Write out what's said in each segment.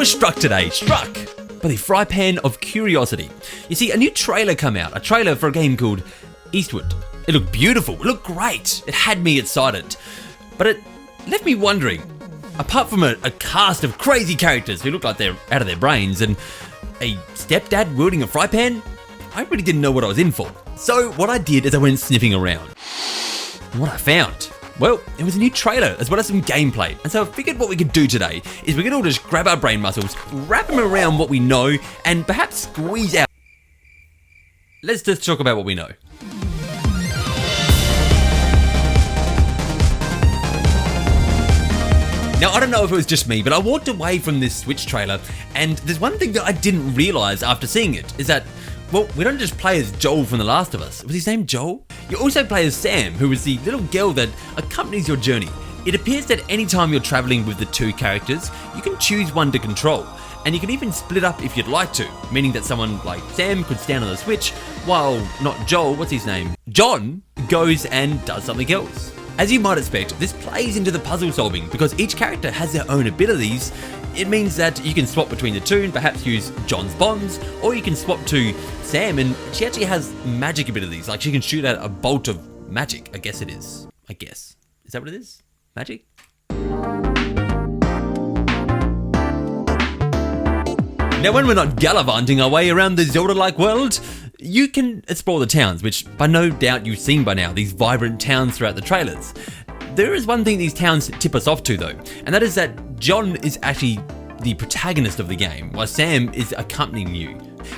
was struck by the fry pan of curiosity. You see, a new trailer came out, a trailer for a game called Eastward. It looked beautiful, it looked great, it had me excited. But it left me wondering, apart from a cast of crazy characters who look like they're out of their brains and a stepdad wielding a fry pan, I really didn't know what I was in for. So what I did is I went sniffing around. And what I found, well, it was a new trailer as well as some gameplay. And so I figured what we could do today is we could all just grab our brain muscles, wrap them around what we know, and perhaps squeeze out. Let's just talk about what we know. Now, I don't know if it was just me, but I walked away from this Switch trailer, and there's one thing that I didn't realize after seeing it, is that, well, we don't just play as Joel from The Last of Us. Was his name Joel? You also play as Sam, who is the little girl that accompanies your journey. It appears that anytime you're traveling with the two characters, you can choose one to control, and you can even split up if you'd like to, meaning that someone like Sam could stand on the Switch, while not Joel, what's his name? John goes and does something else. As you might expect, this plays into the puzzle solving because each character has their own abilities. It means that you can swap between the two and perhaps use John's bombs, or you can swap to Sam and she actually has magic abilities, like she can shoot out a bolt of magic, I guess it is. Is that what it is? Magic? Now, when we're not gallivanting our way around the Zelda-like world, you can explore the towns, which by no doubt you've seen by now, these vibrant towns throughout the trailers. There is one thing these towns tip us off to though, and that is that John is actually the protagonist of the game, while Sam is accompanying you.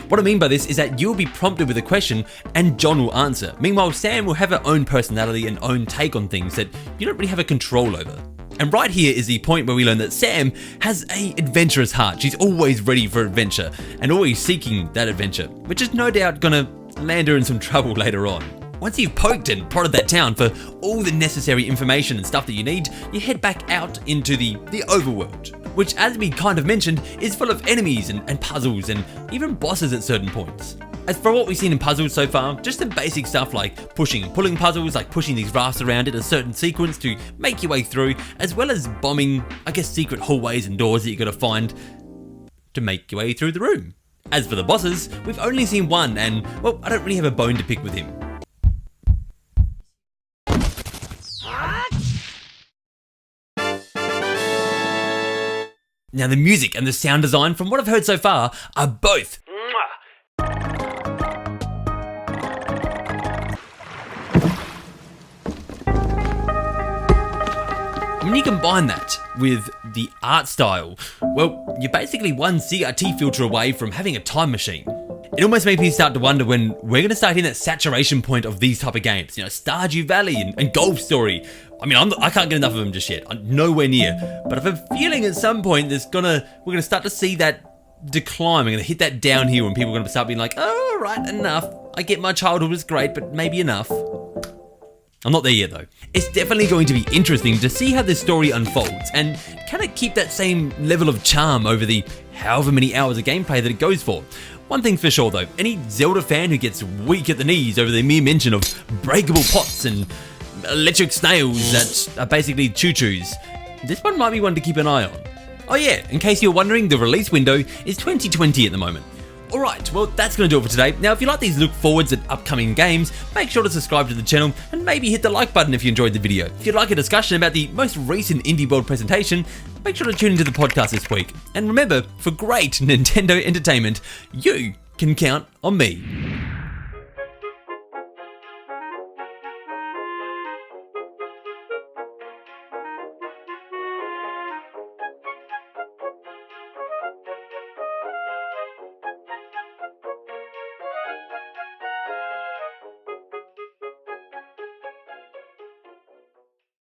What I mean by this is that you'll be prompted with a question and John will answer. Meanwhile, Sam will have her own personality and own take on things that you don't really have a control over. And right here is the point where we learn that Sam has an adventurous heart. She's always ready for adventure and always seeking that adventure, which is no doubt gonna land her in some trouble later on. Once you've poked and prodded that town for all the necessary information and stuff that you need, you head back out into the overworld, which, as we kind of mentioned, is full of enemies and puzzles and even bosses at certain points. As for what we've seen in puzzles so far, just some basic stuff like pushing and pulling puzzles, like pushing these rafts around in a certain sequence to make your way through, as well as bombing, I guess, secret hallways and doors that you gotta find to make your way through the room. As for the bosses, we've only seen one and, well, I don't really have a bone to pick with him. Now, the music and the sound design, from what I've heard so far, are both when you combine that with the art style, well, you're basically one CRT filter away from having a time machine. It almost makes me start to wonder when we're going to start hitting that saturation point of these type of games. You know, Stardew Valley and Golf Story. I mean, I can't get enough of them just yet. I'm nowhere near. But I have a feeling at some point we're going to start to see that decline. We're going to hit that downhill and people are going to start being like, oh, right, enough. I get my childhood was great, but maybe enough. I'm not there yet though. It's definitely going to be interesting to see how this story unfolds and can it keep that same level of charm over the however many hours of gameplay that it goes for. One thing's for sure though, any Zelda fan who gets weak at the knees over the mere mention of breakable pots and electric snails that are basically choo-choos, this one might be one to keep an eye on. Oh yeah, in case you're wondering, the release window is 2020 at the moment. Alright, well that's going to do it for today. Now if you like these look forwards at upcoming games, make sure to subscribe to the channel and maybe hit the like button if you enjoyed the video. If you'd like a discussion about the most recent Indie World presentation, make sure to tune into the podcast this week. And remember, for great Nintendo entertainment, you can count on me.